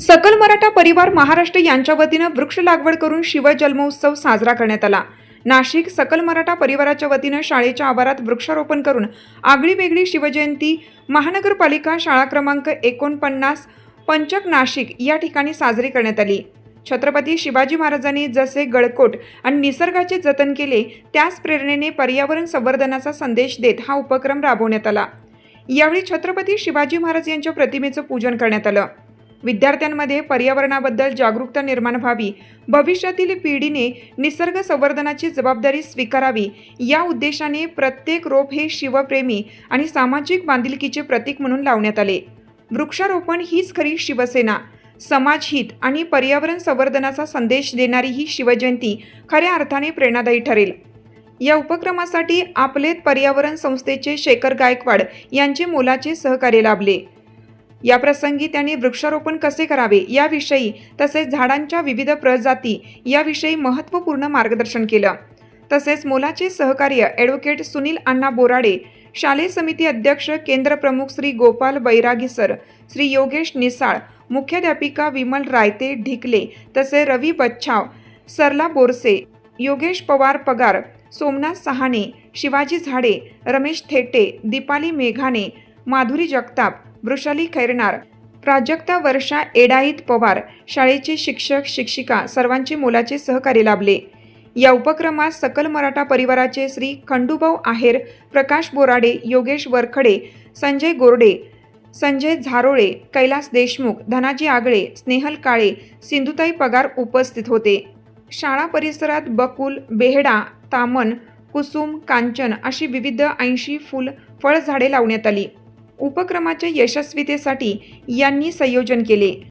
सकल मराठा परिवार महाराष्ट्र यांच्या वतीनं वृक्ष लागवड करून शिवजन्मोत्सव साजरा करण्यात आला। नाशिक सकल मराठा परिवाराच्या वतीनं शाळेच्या आवारात वृक्षारोपण करून आगळीवेगळी शिवजयंती महानगरपालिका शाळा क्रमांक 49 पंचक नाशिक या ठिकाणी साजरी करण्यात आली। छत्रपती शिवाजी महाराजांनी जसे गडकोट आणि निसर्गाचे जतन केले त्याच प्रेरणेने पर्यावरण संवर्धनाचा संदेश देत हा उपक्रम राबवण्यात आला। यावेळी छत्रपती शिवाजी महाराज यांच्या प्रतिमेचं पूजन करण्यात आलं। विद्यार्थ्यांमध्ये पर्यावरणाबद्दल जागरूकता निर्माण व्हावी, भविष्यातील पिढीने निसर्ग संवर्धनाची जबाबदारी स्वीकारावी या उद्देशाने प्रत्येक रोप हे शिवप्रेमी आणि सामाजिक बांधिलकीचे प्रतीक म्हणून लावण्यात आले। वृक्षारोपण हीच खरी शिवसेना, समाजहित आणि पर्यावरण संवर्धनाचा संदेश देणारी ही शिवजयंती खऱ्या अर्थाने प्रेरणादायी ठरेल। या उपक्रमासाठी आपले पर्यावरण संस्थेचे शेखर गायकवाड यांचे मोलाचे सहकार्य लाभले। या प्रसंगी त्यांनी वृक्षारोपण कसे करावे याविषयी तसेच झाडांच्या विविध प्रजाती याविषयी महत्त्वपूर्ण मार्गदर्शन केलं। तसेच मोलाचे सहकार्य ॲडव्होकेट सुनील अण्णा बोराडे, शालेय समिती अध्यक्ष केंद्र प्रमुख श्री गोपाल बैरागी सर, श्री योगेश निसाळ, मुख्याध्यापिका विमल रायते ढिकले, तसे रवी बच्छाव, सरला बोरसे, योगेश पवार पगार, सोमनाथ सहाणे, शिवाजी झाडे, रमेश थेटे, दीपाली मेघाने, माधुरी जगताप, वृषाली खैरनार, प्राजक्ता वर्षा एडाईत पवार, शाळेचे शिक्षक शिक्षिका सर्वांचे मोलाचे सहकार्य लाभले। या उपक्रमात सकल मराठा परिवाराचे श्री खंडूभाऊ आहेर, प्रकाश बोराडे, योगेश वरखडे, संजय गोरडे, संजय झारोळे, कैलास देशमुख, धनाजी आगळे, स्नेहल काळे, सिंधुताई पगार उपस्थित होते। शाळा परिसरात बकुल, बेहडा, तामन, कुसुम, कांचन अशी विविध 80 फळ झाडे लावण्यात आली। उपक्रमाच्या यशस्वीतेसाठी यांनी संयोजन केले।